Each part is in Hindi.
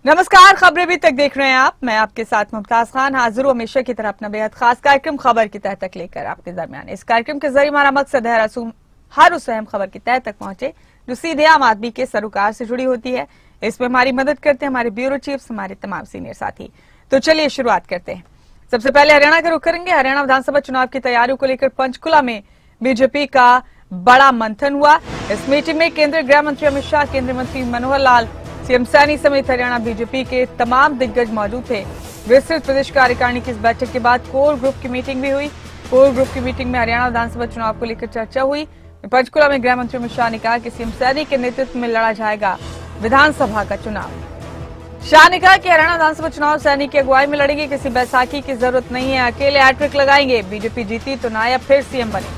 नमस्कार, खबरें भी तक देख रहे हैं आप। मैं आपके साथ मुमताज खान हाजिर हूं हमेशा की तरह अपना बेहद खास कार्यक्रम खबर की तह तक लेकर आपके दरमियान। इस कार्यक्रम के जरिए हमारा मकसद है रसूम हर उस अहम खबर की तह तक पहुंचे जो सीधे आम आदमी के सरोकार से जुड़ी होती है। इसमें हमारी मदद करते हैं हमारे ब्यूरो चीफ्स, हमारे तमाम सीनियर साथी। तो चलिए शुरुआत करते हैं। सबसे पहले हरियाणा का रुख करेंगे। हरियाणा विधानसभा चुनाव की तैयारियों को लेकर पंचकुला में बीजेपी का बड़ा मंथन हुआ। इस मीटिंग में केंद्रीय गृह मंत्री अमित शाह, केंद्रीय मंत्री मनोहर लाल, सीएम सैनी समेत हरियाणा बीजेपी के तमाम दिग्गज मौजूद थे। विस्तृत प्रदेश कार्यकारिणी की इस बैठक के बाद कोर ग्रुप की मीटिंग भी हुई। कोर ग्रुप की मीटिंग में हरियाणा विधानसभा चुनाव को लेकर चर्चा हुई। पंचकुला में गृह मंत्री अमित शाह ने कहा कि सीएम सैनी के नेतृत्व में लड़ा जाएगा विधानसभा का चुनाव। शाह ने कहा कि हरियाणा विधानसभा चुनाव सैनी की अगुवाई में लड़ेगी, किसी बैसाखी की जरूरत नहीं है, अकेले हैट्रिक लगाएंगे। बीजेपी जीती तो नायब फिर सीएम बने।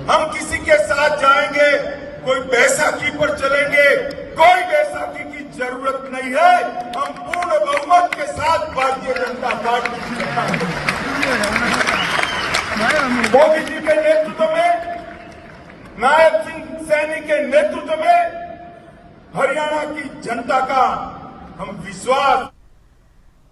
हम किसी के साथ जाएंगे, कोई बैसाखी पर चलेंगे, कोई बैसाखी की जरूरत नहीं है। हम पूर्ण बहुमत के साथ भारतीय जनता पार्टी की मोदी जी के नेतृत्व में, नायब सिंह सैनी के नेतृत्व में हरियाणा की जनता का हम विश्वास।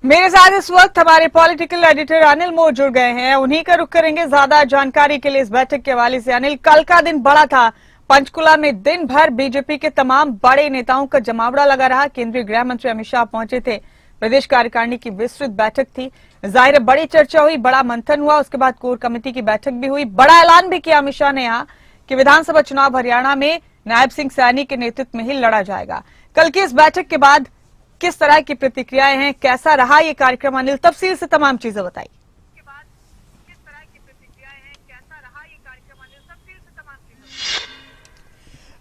मेरे साथ इस वक्त हमारे पॉलिटिकल एडिटर अनिल मोर जुड़ गए हैं, उन्हीं का रुख करेंगे ज्यादा जानकारी के लिए इस बैठक के हवाले से। अनिल, कल का दिन बड़ा था। पंचकुला में दिन भर बीजेपी के तमाम बड़े नेताओं का जमावड़ा लगा रहा। केंद्रीय गृह मंत्री अमित शाह पहुंचे थे। प्रदेश कार्यकारिणी की विस्तृत बैठक थी। जाहिर बड़ी चर्चा हुई, बड़ा मंथन हुआ। उसके बाद कोर कमेटी की बैठक भी हुई। बड़ा ऐलान भी किया अमित शाह ने यहाँ कि विधानसभा चुनाव हरियाणा में नायब सिंह सैनी के नेतृत्व में ही लड़ा जाएगा। कल की इस बैठक के बाद किस तरह की प्रतिक्रियाएं हैं, कैसा रहा ये कार्यक्रम? अनिल, तफसील से तमाम चीजें बताइए।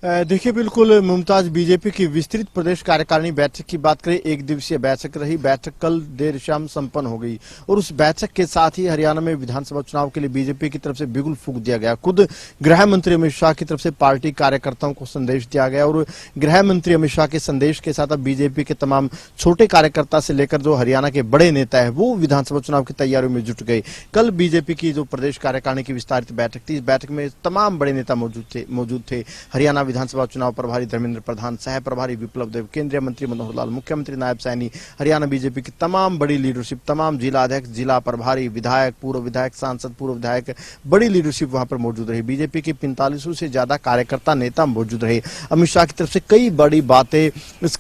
देखिए, बिल्कुल मुमताज, बीजेपी की विस्तृत प्रदेश कार्यकारिणी बैठक की बात करें, एक दिवसीय बैठक रही। बैठक कल देर शाम संपन्न हो गई और उस बैठक के साथ ही हरियाणा में विधानसभा चुनाव के लिए बीजेपी की तरफ से बिगुल फूंक दिया गया। खुद गृह मंत्री अमित शाह की तरफ से पार्टी कार्यकर्ताओं को संदेश दिया गया और गृह मंत्री अमित शाह के संदेश के साथ अब बीजेपी के तमाम छोटे कार्यकर्ता से लेकर जो हरियाणा के बड़े नेता है वो विधानसभा चुनाव की तैयारियों में जुट गए। कल बीजेपी की जो प्रदेश कार्यकारिणी की विस्तारित बैठक थी, इस बैठक में तमाम बड़े नेता मौजूद थे। हरियाणा विधानसभा चुनाव प्रभारी धर्मेंद्र प्रधान, सह प्रभारी विप्लव देव, केंद्रीय मंत्री मनोहर लाल, मुख्यमंत्री नायब सैनी, हरियाणा बीजेपी की तमाम बड़ी लीडरशिप, तमाम जिला अध्यक्ष, जिला प्रभारी, विधायक, पूर्व विधायक, सांसद, पूर्व विधायक, बड़ी लीडरशिप वहां पर मौजूद रही। बीजेपी के 4500 से ज्यादा कार्यकर्ता नेता मौजूद रहे। अमित शाह की तरफ से कई बड़ी बातें इस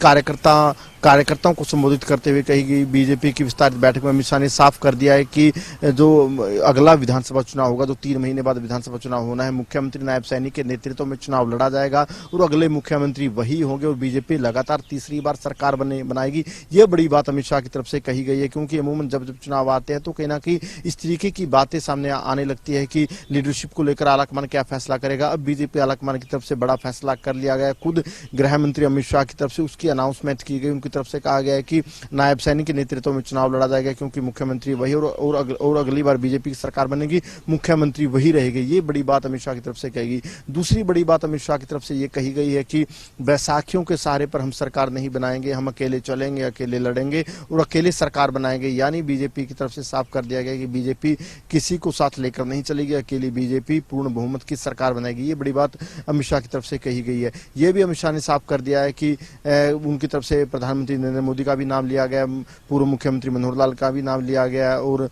कार्यकर्ताओं को संबोधित करते हुए कही गई। बीजेपी की विस्तारित बैठक में अमित शाह ने साफ कर दिया है कि जो अगला विधानसभा चुनाव होगा, जो 3 महीने बाद विधानसभा चुनाव होना है, मुख्यमंत्री नायब सैनी के नेतृत्व में चुनाव लड़ा जाएगा और अगले मुख्यमंत्री वही होंगे और बीजेपी लगातार तीसरी बार सरकार बनाएगी। ये बड़ी बात अमित शाह की तरफ से कही गई है, क्योंकि अमूमन जब चुनाव आते हैं तो कहीं ना कहीं इस तरीके की बातें सामने आने लगती है कि लीडरशिप को लेकर आलाकमान क्या फैसला करेगा। अब बीजेपी आलाकमान की तरफ से बड़ा फैसला कर लिया गया। खुद गृह मंत्री अमित शाह की तरफ से उसकी अनाउंसमेंट की गई। उनकी तरफ से कहा गया है कि नायब सैनी के नेतृत्व में चुनाव लड़ा जाएगा, क्योंकि मुख्यमंत्री वही और अगली बार बीजेपी की सरकार बनेगी, मुख्यमंत्री वही रहेगी। ये बड़ी बात अमित शाह की तरफ से कही गई। दूसरी बड़ी बात अमित शाह की तरफ से ये कही गई है कि बैसाखियों के सहारे पर हम सरकार नहीं बनाएंगे, हम अकेले चलेंगे, अकेले लड़ेंगे और अकेले सरकार बनाएंगे। यानी बीजेपी की तरफ से साफ कर दिया गया कि बीजेपी किसी को साथ लेकर नहीं चलेगी, अकेली बीजेपी पूर्ण बहुमत की सरकार बनाएगी। ये बड़ी बात अमित शाह की तरफ से कही गई है। ये भी अमित शाह ने साफ कर दिया है कि उनकी तरफ से प्रधानमंत्री नरेंद्र मोदी का भी नाम लिया गया, पूर्व मुख्यमंत्री मनोहर लाल का भी नाम लिया गया और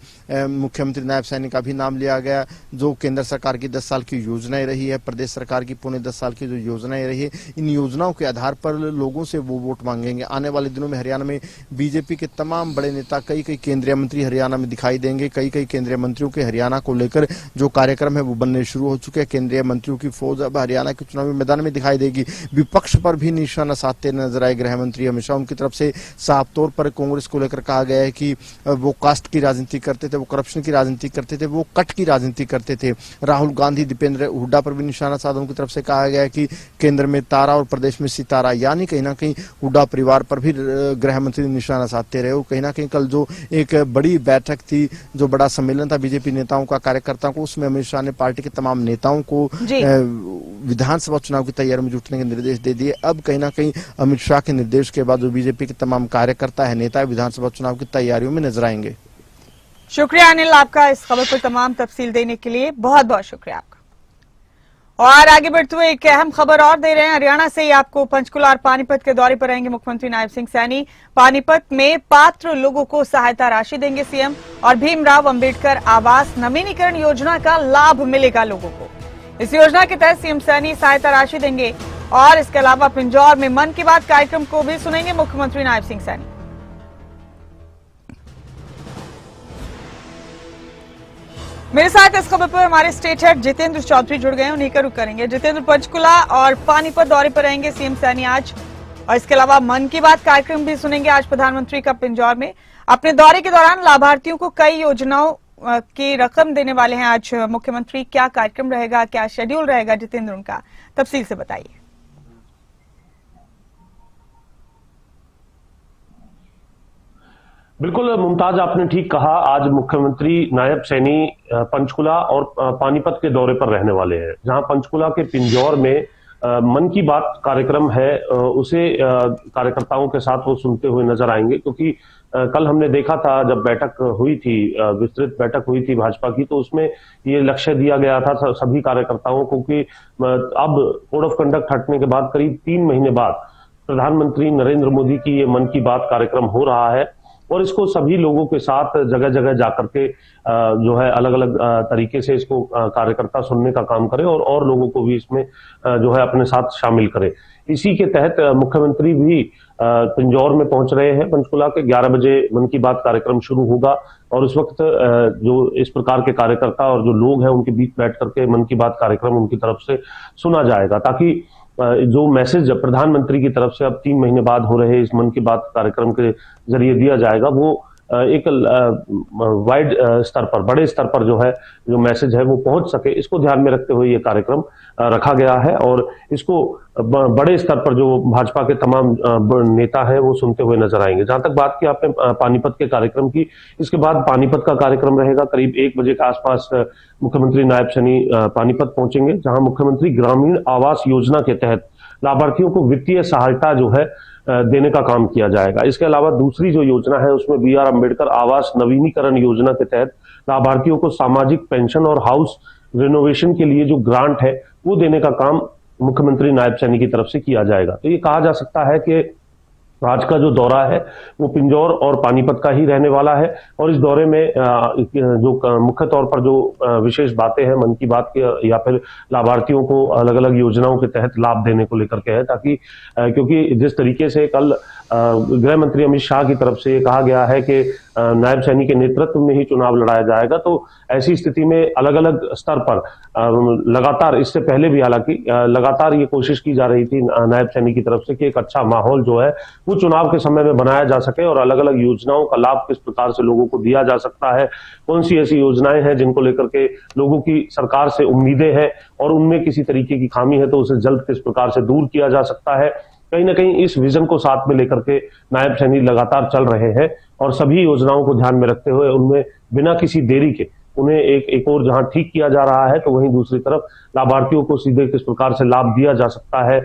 मुख्यमंत्री नायब सैनी का भी नाम लिया गया। जो केंद्र सरकार की 10 साल की योजनाएं रही है, प्रदेश सरकार की पौने 10 साल की जो योजनाएं रही है, इन योजनाओं के आधार पर लोगों से वो वोट मांगेंगे। आने वाले दिनों में हरियाणा में बीजेपी के तमाम बड़े नेता, कई केंद्रीय मंत्री हरियाणा में दिखाई देंगे। कई केंद्रीय मंत्रियों के हरियाणा को लेकर जो कार्यक्रम है वो बनने शुरू हो चुके हैं। केंद्रीय मंत्रियों की फौज अब हरियाणा के चुनावी मैदान में दिखाई देगी। विपक्ष पर भी निशाना साधते नजर आए गृह मंत्री अमित शाह। उनकी तरफ से साफ तौर पर कांग्रेस को लेकर कहा गया है कि वो कास्ट की राजनीति करते थे, वो करप्शन की राजनीति करते थे, वो कट की राजनीति करते थे। राहुल गांधी, दीपेंद्र हुड्डा पर भी निशाना साधा। उनकी तरफ से कहा गया है कि केंद्र में तारा और प्रदेश में सितारा, यानी कहीं ना कहीं हुड्डा परिवार पर भी गृह मंत्री निशाना साधते रहे। कहीं ना कहीं कल जो एक बड़ी बैठक थी, जो बड़ा सम्मेलन था बीजेपी नेताओं का, कार्यकर्ताओं को, उसमें अमित शाह ने पार्टी के तमाम नेताओं को विधानसभा चुनाव की तैयारी में जुटने के निर्देश दे दिए। अब कहीं ना कहीं अमित शाह के निर्देश के बाद जो बीजेपी के तमाम कार्यकर्ता है, नेता है, विधानसभा चुनाव की तैयारियों में नजर आएंगे। शुक्रिया अनिल, आपका इस खबर पर तमाम तफसील देने के लिए बहुत बहुत शुक्रिया आपका। और आगे बढ़ते हुए एक अहम खबर और दे रहे हैं हरियाणा से ही आपको। पंचकुला और पानीपत के दौरे पर रहेंगे मुख्यमंत्री नायब सिंह सैनी। पानीपत में पात्र लोगों को सहायता राशि देंगे सीएम और भीमराव अंबेडकर आवास नवीनीकरण योजना का लाभ मिलेगा लोगों को। इस योजना के तहत सीएम सैनी सहायता राशि देंगे और इसके अलावा पिंजौर में मन की बात कार्यक्रम को भी सुनेंगे मुख्यमंत्री नायब सिंह सैनी। मेरे साथ इस खबर पर हमारे स्टेट हेड जितेंद्र चौधरी जुड़ गए हैं, उन्हीं का रुख करेंगे। जितेंद्र, पंचकुला और पानीपत दौरे पर रहेंगे सीएम सैनी आज और इसके अलावा मन की बात कार्यक्रम भी सुनेंगे आज प्रधानमंत्री का पिंजौर में। अपने दौरे के दौरान लाभार्थियों को कई योजनाओं की रकम देने वाले हैं आज मुख्यमंत्री। क्या कार्यक्रम रहेगा, क्या शेड्यूल रहेगा जितेंद्र, उनका तफसील से बताइए। बिल्कुल मुमताज, आपने ठीक कहा। आज मुख्यमंत्री नायब सैनी पंचकुला और पानीपत के दौरे पर रहने वाले हैं। जहां पंचकुला के पिंजौर में मन की बात कार्यक्रम है, उसे कार्यकर्ताओं के साथ वो सुनते हुए नजर आएंगे। क्योंकि कल हमने देखा था जब बैठक हुई थी, विस्तृत बैठक हुई थी भाजपा की, तो उसमें ये लक्ष्य दिया गया था सभी कार्यकर्ताओं को कि अब कोड ऑफ कंडक्ट हटने के बाद करीब 3 महीने बाद प्रधानमंत्री नरेंद्र मोदी की ये मन की बात कार्यक्रम हो रहा है और इसको सभी लोगों के साथ जगह जगह जाकर के जो है अलग अलग तरीके से इसको कार्यकर्ता सुनने का काम करे और लोगों को भी इसमें जो है अपने साथ शामिल करे। इसी के तहत मुख्यमंत्री भी पिंजौर में पहुंच रहे हैं। पंचकुला के 11 बजे मन की बात कार्यक्रम शुरू होगा और उस वक्त जो इस प्रकार के कार्यकर्ता और जो लोग हैं उनके बीच बैठ करके मन की बात कार्यक्रम उनकी तरफ से सुना जाएगा, ताकि जो मैसेज प्रधानमंत्री की तरफ से अब 3 महीने बाद हो रहे इस मन की बात कार्यक्रम के जरिए दिया जाएगा, वो एक वाइड स्तर पर, बड़े स्तर पर जो है जो मैसेज है वो पहुंच सके, इसको ध्यान में रखते हुए ये कार्यक्रम रखा गया है। और इसको बड़े स्तर पर जो भाजपा के तमाम नेता हैं वो सुनते हुए नजर आएंगे। जहां तक बात की आपने पानीपत के कार्यक्रम की, इसके बाद पानीपत का कार्यक्रम रहेगा। करीब 1 बजे के आसपास मुख्यमंत्री नायब सैनी पानीपत पहुंचेंगे, जहां मुख्यमंत्री ग्रामीण आवास योजना के तहत लाभार्थियों को वित्तीय सहायता जो है देने का काम किया जाएगा। इसके अलावा दूसरी जो योजना है उसमें BR अम्बेडकर आवास नवीनीकरण योजना के तहत लाभार्थियों को सामाजिक पेंशन और हाउस रिनोवेशन के लिए जो ग्रांट है वो देने का काम मुख्यमंत्री नायब सैनी की तरफ से किया जाएगा। तो ये कहा जा सकता है कि आज का जो दौरा है वो पिंजौर और पानीपत का ही रहने वाला है और इस दौरे में जो मुख्य तौर पर जो विशेष बातें हैं मन की बात के या फिर लाभार्थियों को अलग अलग योजनाओं के तहत लाभ देने को लेकर के है, ताकि क्योंकि जिस तरीके से कल गृह मंत्री अमित शाह की तरफ से ये कहा गया है कि नायब सैनी के नेतृत्व में ही चुनाव लड़ाया जाएगा, तो ऐसी स्थिति में अलग अलग स्तर पर लगातार, इससे पहले भी हालांकि लगातार ये कोशिश की जा रही थी नायब सैनी की तरफ से कि एक अच्छा माहौल जो है वो चुनाव के समय में बनाया जा सके और अलग अलग योजनाओं का लाभ किस प्रकार से लोगों को दिया जा सकता है, कौन सी ऐसी योजनाएं हैं जिनको लेकर के लोगों की सरकार से उम्मीदें हैं और उनमें किसी तरीके की खामी है तो उसे जल्द किस प्रकार से दूर किया जा सकता है। कहीं ना कहीं इस विजन को साथ में लेकर के नायब सैनी लगातार चल रहे हैं और सभी योजनाओं को ध्यान में रखते हुए उनमें बिना किसी देरी के उन्हें एक और जहां ठीक किया जा रहा है तो वहीं दूसरी तरफ लाभार्थियों को सीधे किस प्रकार से लाभ दिया जा सकता है।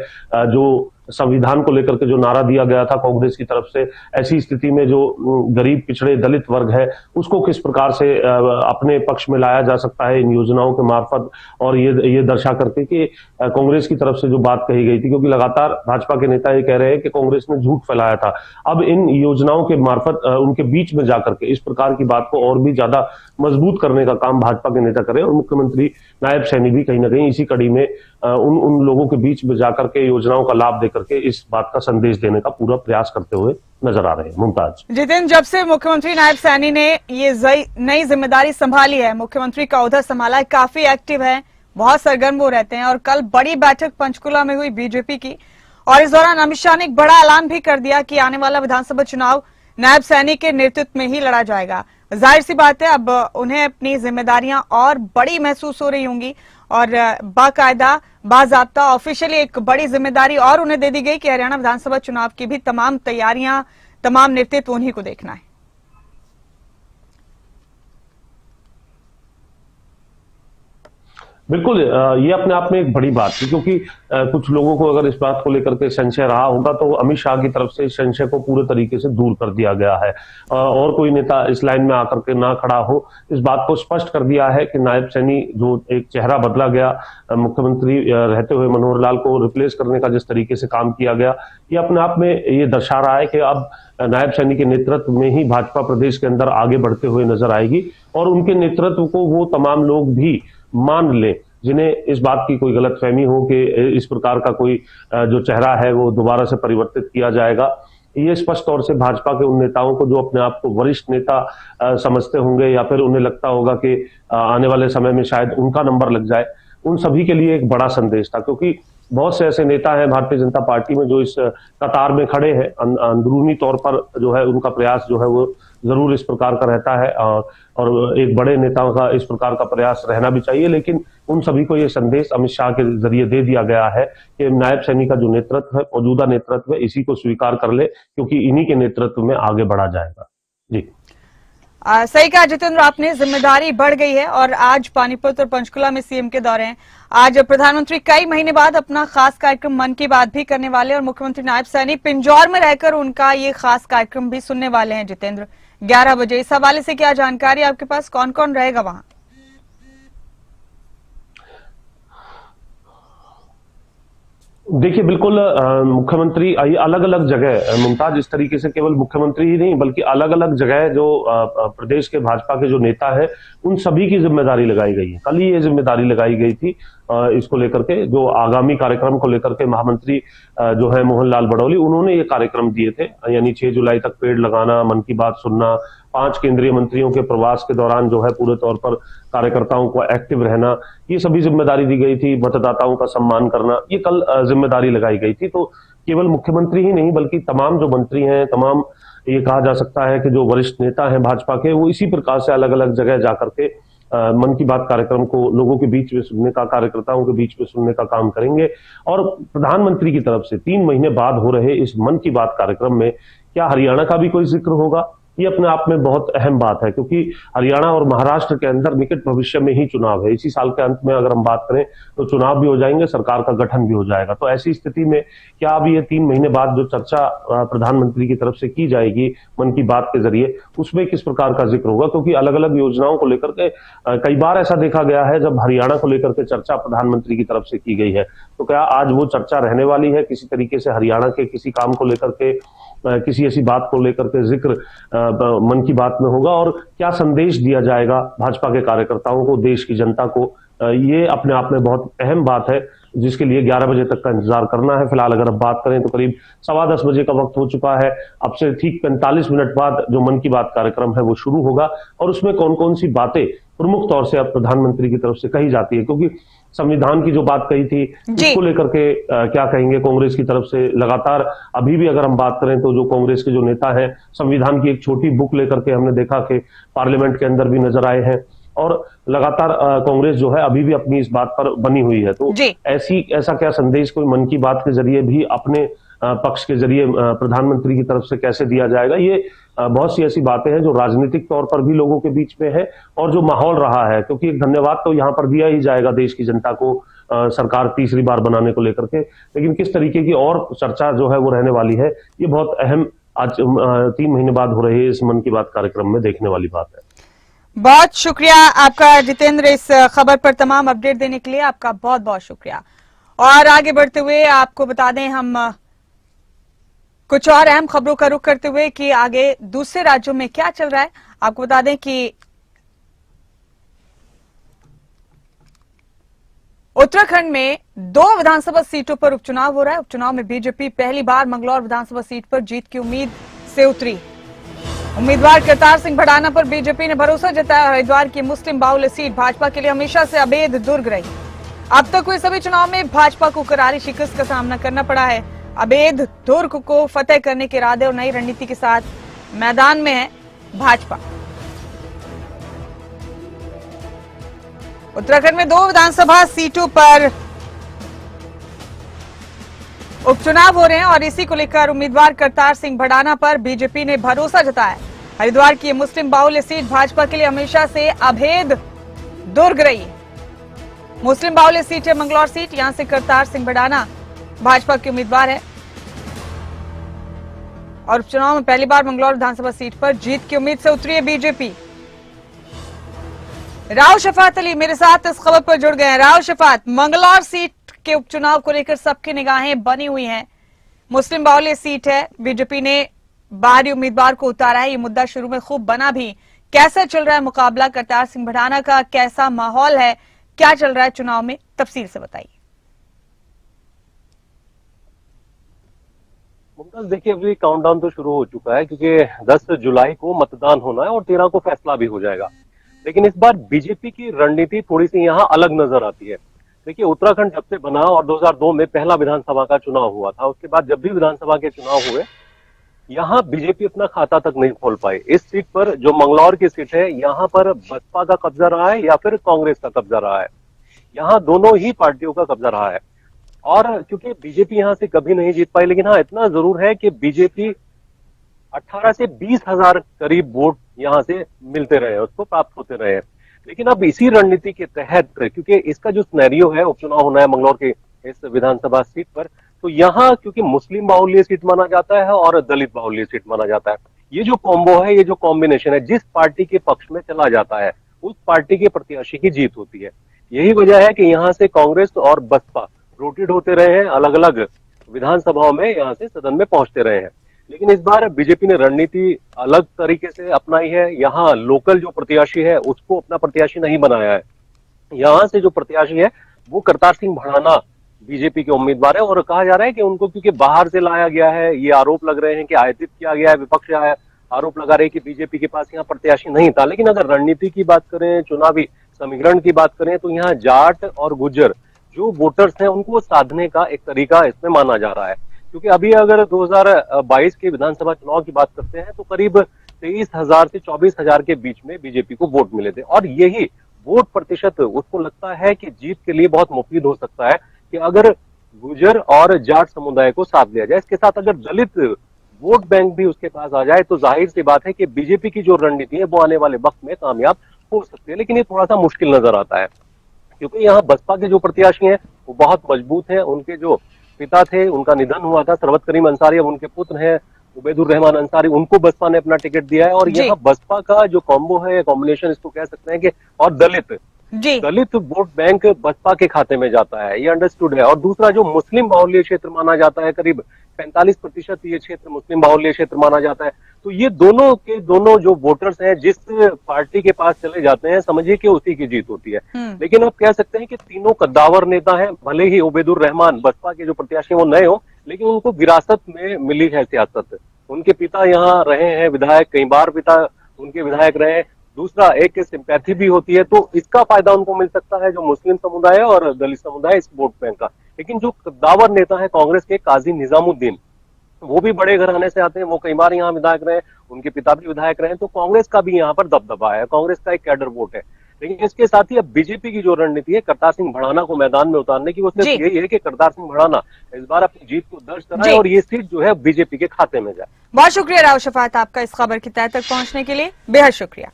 जो संविधान को लेकर के जो नारा दिया गया था कांग्रेस की तरफ से, ऐसी स्थिति में जो गरीब पिछड़े दलित वर्ग है उसको किस प्रकार से अपने पक्ष में लाया जा सकता है इन योजनाओं के मार्फत, और ये दर्शा करके कि कांग्रेस की तरफ से जो बात कही गई थी, क्योंकि लगातार भाजपा के नेता ये कह रहे हैं कि कांग्रेस ने झूठ फैलाया था, अब इन योजनाओं के मार्फत उनके बीच में जाकर के इस प्रकार की बात को और भी ज्यादा मजबूत करने का काम भाजपा के नेता करें और मुख्यमंत्री नायब सैनी भी कहीं ना कहीं इसी कड़ी में उन लोगों के बीच में जाकर के योजनाओं का लाभ देकर के इस बात का संदेश देने का पूरा प्रयास करते हुए नजर आ रहे हैं। मुमताज। जितेंद्र, जब से मुख्यमंत्री नायब सैनी ने ये नई जिम्मेदारी संभाली है, मुख्यमंत्री का ओहदा संभाला है, काफी एक्टिव है, बहुत सरगर्म वो रहते हैं और कल बड़ी बैठक पंचकुला में हुई बीजेपी की और इस दौरान अमित शाह ने एक बड़ा ऐलान भी कर दिया कि आने वाला विधानसभा चुनाव नायब सैनी के नेतृत्व में ही लड़ा जाएगा। जाहिर सी बात है अब उन्हें अपनी जिम्मेदारियां और बड़ी महसूस हो रही होंगी और बाकायदा बाजाब्ता ऑफिशियली एक बड़ी जिम्मेदारी और उन्हें दे दी गई कि हरियाणा विधानसभा चुनाव की भी तमाम तैयारियां, तमाम नेतृत्व उन्हीं को देखना है। बिल्कुल, ये अपने आप में एक बड़ी बात थी, क्योंकि कुछ लोगों को अगर इस बात को लेकर के संशय रहा होगा तो अमित शाह की तरफ से इस संशय को पूरे तरीके से दूर कर दिया गया है और कोई नेता इस लाइन में आकर के ना खड़ा हो। इस बात को स्पष्ट कर दिया है कि नायब सैनी जो एक चेहरा बदला गया, मुख्यमंत्री रहते हुए मनोहर लाल को रिप्लेस करने का जिस तरीके से काम किया गया, ये अपने आप में ये दर्शा रहा है कि अब नायब सैनी के नेतृत्व में ही भाजपा प्रदेश के अंदर आगे बढ़ते हुए नजर आएगी और उनके नेतृत्व को वो तमाम लोग भी मान ले जिन्हें इस बात की कोई गलतफहमी हो कि इस प्रकार का कोई जो चेहरा है वो दोबारा से परिवर्तित किया जाएगा। ये स्पष्ट तौर से भाजपा के उन नेताओं को जो अपने आप को वरिष्ठ नेता समझते होंगे या फिर उन्हें लगता होगा कि आने वाले समय में शायद उनका नंबर लग जाए, उन सभी के लिए एक बड़ा संदेश था, क्योंकि बहुत से ऐसे नेता हैं भारतीय जनता पार्टी में जो इस कतार में खड़े हैं। अंदरूनी तौर पर जो है उनका प्रयास जो है वो जरूर इस प्रकार का रहता है और एक बड़े नेताओं का इस प्रकार का प्रयास रहना भी चाहिए, लेकिन उन सभी को ये संदेश अमित शाह के जरिए दे दिया गया है कि नायब सैनी का जो नेतृत्व है, मौजूदा नेतृत्व है, इसी को स्वीकार कर ले, क्योंकि इन्हीं के नेतृत्व में आगे बढ़ा जाएगा। जी सही कहा जितेंद्र आपने, जिम्मेदारी बढ़ गई है और आज पानीपत और पंचकुला में सीएम के दौरे हैं। आज प्रधानमंत्री कई महीने बाद अपना खास कार्यक्रम मन की बात भी करने वाले और मुख्यमंत्री नायब सैनी पिंजौर में रहकर उनका ये खास कार्यक्रम भी सुनने वाले हैं। जितेंद्र, 11 बजे, इस हवाले से क्या जानकारी आपके पास, कौन कौन रहेगा वहां? देखिए, बिल्कुल मुख्यमंत्री अलग अलग जगह, मुमताज, इस तरीके से केवल मुख्यमंत्री ही नहीं बल्कि अलग अलग जगह जो प्रदेश के भाजपा के जो नेता है उन सभी की जिम्मेदारी लगाई गई है। कल ही ये जिम्मेदारी लगाई गई थी इसको लेकर के, जो आगामी कार्यक्रम को लेकर के महामंत्री जो है मोहन लाल बड़ौली, उन्होंने ये कार्यक्रम दिए थे, यानी 6 जुलाई तक पेड़ लगाना, मन की बात सुनना, 5 केंद्रीय मंत्रियों के प्रवास के दौरान जो है पूरे तौर पर कार्यकर्ताओं को एक्टिव रहना, ये सभी जिम्मेदारी दी गई थी, मतदाताओं का सम्मान करना, ये कल जिम्मेदारी लगाई गई थी। तो केवल मुख्यमंत्री ही नहीं बल्कि तमाम जो मंत्री हैं, तमाम ये कहा जा सकता है कि जो वरिष्ठ नेता हैं भाजपा के, वो इसी प्रकार से अलग अलग जगह जाकर के मन की बात कार्यक्रम को लोगों के बीच में सुनने का, कार्यकर्ताओं के बीच में सुनने का काम करेंगे। और प्रधानमंत्री की तरफ से 3 महीने बाद हो रहे इस मन की बात कार्यक्रम में क्या हरियाणा का भी कोई जिक्र होगा, ये अपने आप में बहुत अहम बात है, क्योंकि हरियाणा और महाराष्ट्र के अंदर निकट भविष्य में ही चुनाव है। इसी साल के अंत में अगर हम बात करें तो चुनाव भी हो जाएंगे, सरकार का गठन भी हो जाएगा। तो ऐसी स्थिति में क्या अभी ये 3 महीने बाद जो चर्चा प्रधानमंत्री की तरफ से की जाएगी मन की बात के जरिए, उसमें किस प्रकार का जिक्र होगा? क्योंकि अलग अलग योजनाओं को लेकर के कई बार ऐसा देखा गया है जब हरियाणा को लेकर के चर्चा प्रधानमंत्री की तरफ से की गई है, तो क्या आज वो चर्चा रहने वाली है? किसी तरीके से हरियाणा के किसी काम को लेकर के, किसी ऐसी बात को लेकर के जिक्र मन की बात में होगा और क्या संदेश दिया जाएगा भाजपा के कार्यकर्ताओं को, देश की जनता को? ये अपने आप में बहुत अहम बात है, जिसके लिए 11 बजे तक का इंतजार करना है। फिलहाल अगर अब बात करें तो करीब 10:15 बजे का वक्त हो चुका है। अब से ठीक 45 मिनट बाद जो मन की बात कार्यक्रम है वो शुरू होगा और उसमें कौन कौन सी बातें प्रमुख तौर से अब प्रधानमंत्री की तरफ से कही जाती है, क्योंकि संविधान की जो बात कही थी उसको लेकर के क्या कहेंगे कांग्रेस की तरफ से? लगातार अभी भी अगर हम बात करें तो जो कांग्रेस के जो नेता हैं, संविधान की एक छोटी बुक लेकर के हमने देखा कि पार्लियामेंट के अंदर भी नजर आए हैं और लगातार कांग्रेस जो है अभी भी अपनी इस बात पर बनी हुई है। तो ऐसा क्या संदेश कोई मन की बात के जरिए भी अपने पक्ष के जरिए प्रधानमंत्री की तरफ से कैसे दिया जाएगा? ये बहुत सी ऐसी बातें हैं जो राजनीतिक तौर पर भी लोगों के बीच में है और जो माहौल रहा है, क्योंकि एक धन्यवाद तो यहाँ पर दिया ही जाएगा देश की जनता को सरकार तीसरी बार बनाने को लेकर के, लेकिन किस तरीके की और चर्चा जो है वो रहने वाली है, ये बहुत अहम आज 3 महीने बाद हो रहे इस मन की बात कार्यक्रम में देखने वाली बात है। बहुत शुक्रिया आपका जितेंद्र, इस खबर पर तमाम अपडेट देने के लिए आपका बहुत बहुत शुक्रिया। और आगे बढ़ते हुए आपको बता दें हम कुछ और अहम खबरों का रुख करते हुए कि आगे दूसरे राज्यों में क्या चल रहा है। आपको बता दें कि उत्तराखंड में 2 विधानसभा सीटों पर उपचुनाव हो रहा है। उपचुनाव में बीजेपी पहली बार मंगलौर विधानसभा सीट पर जीत की उम्मीद से उतरी। उम्मीदवार करतार सिंह भड़ाना पर बीजेपी ने भरोसा जताया। हरिद्वार की मुस्लिम बाहुल्य सीट भाजपा के लिए हमेशा से अभेद दुर्ग रही। अब तक हुए सभी चुनाव में भाजपा को करारी शिकस्त का सामना करना पड़ा है। अभेद दुर्ग को फतेह करने के इरादे और नई रणनीति के साथ मैदान में है भाजपा। उत्तराखंड में 2 विधानसभा सीटों पर उपचुनाव हो रहे हैं और इसी को लेकर उम्मीदवार करतार सिंह भड़ाना पर बीजेपी ने भरोसा जताया। हरिद्वार की मुस्लिम बाहुल्य सीट भाजपा के लिए हमेशा से अभेद दुर्ग रही है। मुस्लिम बाहुल्य सीट है मंगलौर सीट, यहां से करतार सिंह भड़ाना भाजपा के उम्मीदवार है और उपचुनाव में पहली बार मंगलौर विधानसभा सीट पर जीत की उम्मीद से उतरी है बीजेपी। राव शफात अली मेरे साथ इस खबर पर जुड़ गए हैं। राव शफात, मंगलौर सीट के उपचुनाव को लेकर सबकी निगाहें बनी हुई हैं। मुस्लिम बाहुल्य सीट है, बीजेपी ने बाहरी उम्मीदवार को उतारा है, ये मुद्दा शुरू में खूब बना भी। कैसा चल रहा है मुकाबला करतार सिंह भड़ाना का, कैसा माहौल है, क्या चल रहा है चुनाव में, तफसील से बताइए। मुमताज, देखिए अभी काउंटडाउन तो शुरू हो चुका है क्योंकि 10 जुलाई को मतदान होना है और 13 को फैसला भी हो जाएगा। लेकिन इस बार बीजेपी की रणनीति थोड़ी सी यहाँ अलग नजर आती है। देखिए उत्तराखंड जब से बना और 2002 में पहला विधानसभा का चुनाव हुआ था, उसके बाद जब भी विधानसभा के चुनाव हुए यहाँ बीजेपी अपना खाता तक नहीं खोल पाई। इस सीट पर जो मंगलौर की सीट है, यहाँ पर बसपा का कब्जा रहा है या फिर कांग्रेस का कब्जा रहा है। यहाँ दोनों ही पार्टियों का कब्जा रहा है और क्योंकि बीजेपी यहाँ से कभी नहीं जीत पाई। लेकिन हाँ, इतना जरूर है कि बीजेपी 18 से 20 हजार करीब वोट यहाँ से मिलते रहे, उसको प्राप्त होते रहे। लेकिन अब इसी रणनीति के तहत, क्योंकि इसका जो सिनेरियो है, उपचुनाव होना है मंगलौर के इस विधानसभा सीट पर, तो यहाँ क्योंकि मुस्लिम बाहुल्य सीट माना जाता है और दलित बाहुल्य सीट माना जाता है, ये जो कॉम्बो है, ये जो कॉम्बिनेशन है, जिस पार्टी के पक्ष में चला जाता है उस पार्टी के प्रत्याशी की जीत होती है। यही वजह है कि यहाँ से कांग्रेस और बसपा रोटेट होते रहे हैं, अलग अलग विधानसभाओं में यहाँ से सदन में पहुंचते रहे हैं। लेकिन इस बार बीजेपी ने रणनीति अलग तरीके से अपनाई है। यहाँ लोकल जो प्रत्याशी है उसको अपना प्रत्याशी नहीं बनाया है। यहाँ से जो प्रत्याशी है वो करतार सिंह भड़ाना बीजेपी के उम्मीदवार है और कहा जा रहा है कि उनको क्योंकि बाहर से लाया गया है, ये आरोप लग रहे हैं कि आयातित किया गया है। विपक्ष आरोप लगा रहे हैं कि बीजेपी के पास यहाँ प्रत्याशी नहीं था। लेकिन अगर रणनीति की बात करें, चुनावी समीकरण की बात करें, तो यहाँ जाट और गुज्जर जो वोटर्स हैं उनको साधने का एक तरीका इसमें माना जा रहा है। क्योंकि अभी अगर 2022 के विधानसभा चुनाव की बात करते हैं तो करीब 23,000 से 24,000 के बीच में बीजेपी को वोट मिले थे और यही वोट प्रतिशत उसको लगता है कि जीत के लिए बहुत मुफीद हो सकता है कि अगर गुज्जर और जाट समुदाय को साथ दिया जाए। इसके साथ अगर दलित वोट बैंक भी उसके पास आ जाए तो जाहिर सी बात है कि बीजेपी की जो रणनीति है वो आने वाले वक्त में कामयाब हो सकती है। लेकिन ये थोड़ा सा मुश्किल नजर आता है क्योंकि यहाँ बसपा के जो प्रत्याशी हैं वो बहुत मजबूत हैं। उनके जो पिता थे, उनका निधन हुआ था, सरवत करीम अंसारी, अब उनके पुत्र हैं उबैदुर रहमान अंसारी, उनको बसपा ने अपना टिकट दिया है। और यहाँ बसपा का जो कॉम्बो है, कॉम्बिनेशन इसको कह सकते हैं कि, और दलित वोट बैंक बसपा के खाते में जाता है, ये अंडरस्टूड है। और दूसरा जो मुस्लिम बाहुल्य क्षेत्र माना जाता है, करीब 45% ये क्षेत्र मुस्लिम बाहुल्य क्षेत्र माना जाता है। तो ये दोनों के दोनों जो वोटर्स हैं जिस पार्टी के पास चले जाते हैं, समझिए कि उसी की जीत होती है। लेकिन अब कह सकते हैं कि तीनों कद्दावर नेता हैं, भले ही उबैदुर रहमान बसपा के जो प्रत्याशी वो नए हो, लेकिन उनको विरासत में मिली है सियासत। उनके पिता यहाँ रहे हैं विधायक, कई बार पिता उनके विधायक रहे। दूसरा एक सिंपैथी भी होती है, तो इसका फायदा उनको मिल सकता है जो मुस्लिम समुदाय और दलित समुदाय इस वोट बैंक का। लेकिन जो कद्दावर नेता है कांग्रेस के काजी निजामुद्दीन, वो भी बड़े घराने से आते हैं, वो कई बार यहाँ विधायक रहे, उनके पिता भी विधायक रहे, तो कांग्रेस का भी यहाँ पर दबदबा है, कांग्रेस का एक कैडर वोट है। लेकिन इसके साथ ही अब बीजेपी की जो रणनीति है करतार सिंह भड़ाना को मैदान में उतारने की, वो सिर्फ यही है कि करतार सिंह भड़ाना इस बार अपनी जीत को दर्ज कराए और ये सीट जो है बीजेपी के खाते में जाए। बहुत शुक्रिया राव शफात आपका इस खबर की तह तक पहुंचने के लिए, बेहद शुक्रिया।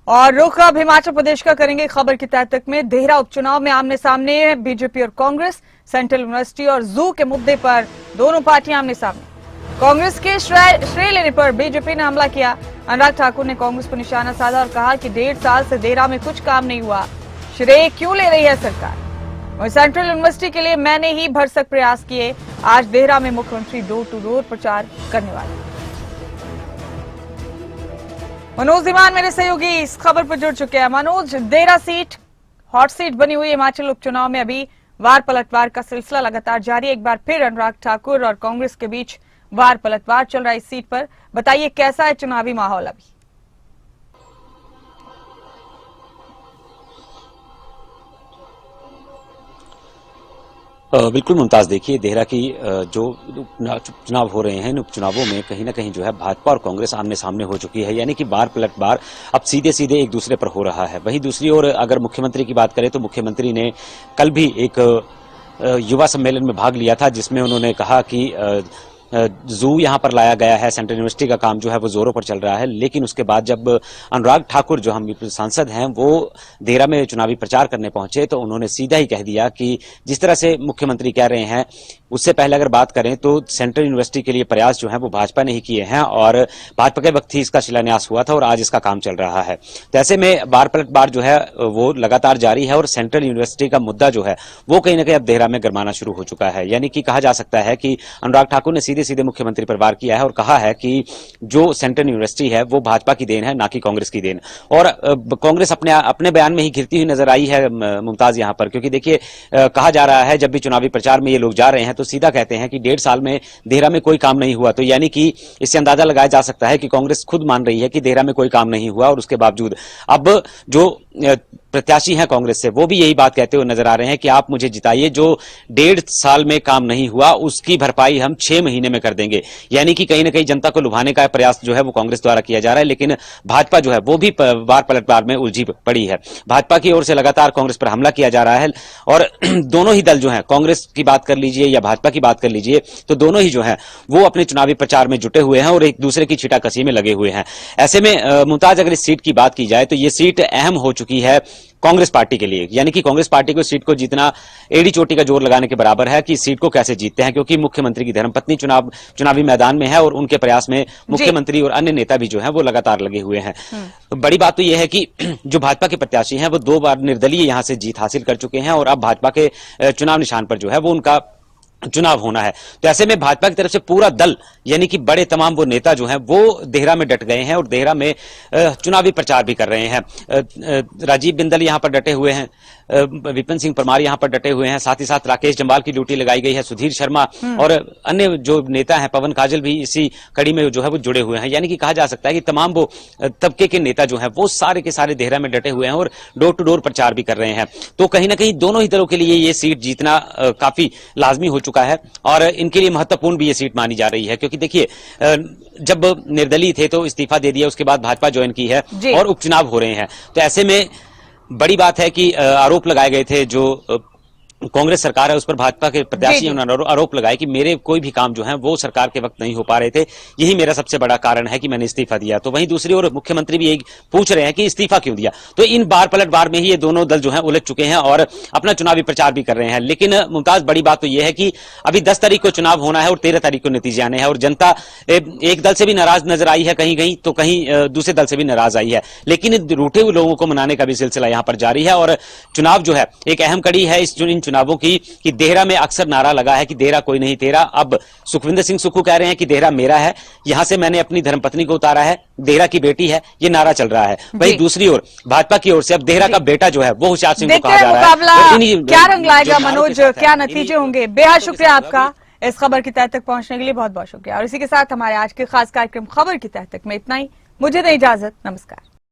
और रुख अब हिमाचल प्रदेश का करेंगे खबर की तह तक में। देहरा उपचुनाव में आमने सामने है बीजेपी और कांग्रेस। सेंट्रल यूनिवर्सिटी और जू के मुद्दे पर दोनों पार्टियां आमने सामने। कांग्रेस के श्रेय लेने पर बीजेपी ने हमला किया। अनुराग ठाकुर ने कांग्रेस पर निशाना साधा और कहा कि 1.5 साल से देहरा में कुछ काम नहीं हुआ, श्रेय क्यों ले रही है सरकार। और सेंट्रल यूनिवर्सिटी के लिए मैंने ही भरसक प्रयास किए। आज देहरा में मुख्यमंत्री डोर टू डोर प्रचार करने वाले। मनोज दीवान मेरे सहयोगी इस खबर पर जुड़ चुके हैं। Manoj, Dehra seat hot seat बनी हुई हिमाचल उपचुनाव में अभी वार पलटवार का सिलसिला लगातार जारी है। एक बार फिर अनुराग ठाकुर और कांग्रेस के बीच वार पलटवार चल रहा है इस सीट पर। बताइए कैसा है चुनावी माहौल अभी? बिल्कुल मुमताज, देखिए देहरा की जो चुनाव हो रहे हैं, इन उपचुनावों में कहीं ना कहीं जो है भाजपा और कांग्रेस आमने सामने हो चुकी है, यानी कि बार पलटवार अब सीधे सीधे एक दूसरे पर हो रहा है। वहीं दूसरी ओर अगर मुख्यमंत्री की बात करें तो मुख्यमंत्री ने कल भी एक युवा सम्मेलन में भाग लिया था जिसमें उन्होंने कहा कि जू यहाँ पर लाया गया है, सेंट्रल यूनिवर्सिटी का काम जो है वो जोरों पर चल रहा है। लेकिन उसके बाद जब अनुराग ठाकुर जो हम सांसद हैं वो देहरा में चुनावी प्रचार करने पहुंचे तो उन्होंने सीधा ही कह दिया कि जिस तरह से मुख्यमंत्री कह रहे हैं उससे पहले अगर बात करें तो सेंट्रल यूनिवर्सिटी के लिए प्रयास जो है वो भाजपा ने ही किए हैं और भाजपा के वक्त ही इसका शिलान्यास हुआ था और आज इसका काम चल रहा है। तो ऐसे में बार पलटवार जो है वो लगातार जारी है और सेंट्रल यूनिवर्सिटी का मुद्दा जो है वो कहीं ना कहीं अब देहरा में गरमाना शुरू हो चुका है। यानी कि कहा जा सकता है कि अनुराग ठाकुर ने सीधे सीधे मुख्यमंत्री पर वार किया है और कहा है कि जो सेंट्रल यूनिवर्सिटी है वो भाजपा की देन है, ना कि कांग्रेस की देन। और कांग्रेस अपने बयान में ही घिरती हुई नजर आई है मुमताज यहां पर, क्योंकि देखिए कहा जा रहा है जब भी चुनावी प्रचार में ये लोग जा रहे हैं तो सीधा कहते हैं कि 1.5 साल में देहरा में कोई काम नहीं हुआ। तो यानी कि इससे अंदाजा लगाया जा सकता है कि कांग्रेस खुद मान रही है कि देहरा में कोई काम नहीं हुआ और उसके बावजूद अब जो प्रत्याशी हैं कांग्रेस से वो भी यही बात कहते हुए नजर आ रहे हैं कि आप मुझे जिताइए, जो 1.5 साल में काम नहीं हुआ उसकी भरपाई हम 6 महीने में कर देंगे। यानी कि कहीं ना कहीं जनता को लुभाने का प्रयास जो है वो कांग्रेस द्वारा किया जा रहा है। लेकिन भाजपा जो है वो भी वार पलटवार में उलझी पड़ी है। भाजपा की ओर से लगातार कांग्रेस पर हमला किया जा रहा है और दोनों ही दल जो है, कांग्रेस की बात कर लीजिए या भाजपा की बात कर लीजिए, तो दोनों ही जो है वो अपने चुनावी प्रचार में जुटे हुए हैं और एक दूसरे की छींटाकशी में लगे हुए हैं। ऐसे में मुमताज अगर इस सीट की बात की जाए तो ये सीट अहम हो चुकी है कांग्रेस पार्टी के लिए। यानी कि कांग्रेस पार्टी को सीट को जीतना एड़ी चोटी का जोर लगाने के बराबर है कि इस सीट को कैसे जीतते हैं, क्योंकि मुख्यमंत्री की धर्मपत्नी चुनावी मैदान में है और उनके प्रयास में मुख्यमंत्री और अन्य नेता भी जो है वो लगातार लगे हुए हैं। तो बड़ी बात तो यह है कि जो भाजपा के प्रत्याशी हैं वो 2 बार निर्दलीय यहां से जीत हासिल कर चुके हैं और अब भाजपा के चुनाव निशान पर जो है वो उनका चुनाव होना है। तो ऐसे में भाजपा की तरफ से पूरा दल यानी कि बड़े तमाम वो नेता जो हैं वो देहरा में डट गए हैं और देहरा में चुनावी प्रचार भी कर रहे हैं। राजीव बिंदल यहां पर डटे हुए हैं, विपिन सिंह परमार यहां पर डटे हुए हैं, साथ ही साथ राकेश जम्वाल की ड्यूटी लगाई गई है, सुधीर शर्मा और अन्य जो नेता हैं, पवन काजल भी इसी कड़ी में जो है वो जुड़े हुए हैं। यानी कि कहा जा सकता है कि तमाम वो तबके के नेता जो है वो सारे के सारे देहरा में डटे हुए हैं और डोर टू डोर प्रचार भी कर रहे हैं। तो कहीं ना कहीं दोनों ही दलों के लिए ये सीट जीतना काफी लाजमी हो चुका है और इनके लिए महत्वपूर्ण भी ये सीट मानी जा रही है। क्योंकि देखिए जब निर्दलीय थे तो इस्तीफा दे दिया, उसके बाद भाजपा ज्वाइन की है और उपचुनाव हो रहे हैं। तो ऐसे में बड़ी बात है कि आरोप लगाए गए थे, जो कांग्रेस सरकार है उस पर भाजपा के प्रत्याशी ने आरोप लगाए कि मेरे कोई भी काम जो है वो सरकार के वक्त नहीं हो पा रहे थे, यही मेरा सबसे बड़ा कारण है कि मैंने इस्तीफा दिया। तो वहीं दूसरी ओर मुख्यमंत्री भी यही पूछ रहे हैं कि इस्तीफा क्यों दिया। तो इन बार पलटवार में ही ये दोनों दल जो है उलझ चुके हैं और अपना चुनावी प्रचार भी कर रहे हैं। लेकिन मुमताज बड़ी बात तो यह है कि अभी 10 तारीख को चुनाव होना है और 13 तारीख को नतीजे आने हैं और जनता एक दल से भी नाराज नजर आई है कहीं तो कहीं दूसरे दल से भी नाराज आई है। लेकिन रूठे हुए लोगों को मनाने का भी सिलसिला यहां पर जारी है और चुनाव जो है एक अहम कड़ी है इन चुनावों की कि देहरा में अक्सर नारा लगा है कि देहरा कोई नहीं तेरा। अब सुखविंदर सिंह सुक्खू कह रहे हैं कि देहरा मेरा है, यहां से मैंने अपनी धर्मपत्नी को उतारा है, देहरा की बेटी है, ये नारा चल रहा है। वहीं दूसरी ओर भाजपा की ओर से अब देहरा का बेटा जो है वो होशियार सिंह को कहा जा रहा है। क्या रंग लाएगा मनोज, क्या नतीजे होंगे? बेहद शुक्रिया आपका इस खबर की तह तक पहुंचने के लिए, बहुत बहुत शुक्रिया। और इसी के साथ हमारे आज के खास कार्यक्रम खबर की तह तक में इतना ही। मुझे दें इजाजत, नमस्कार।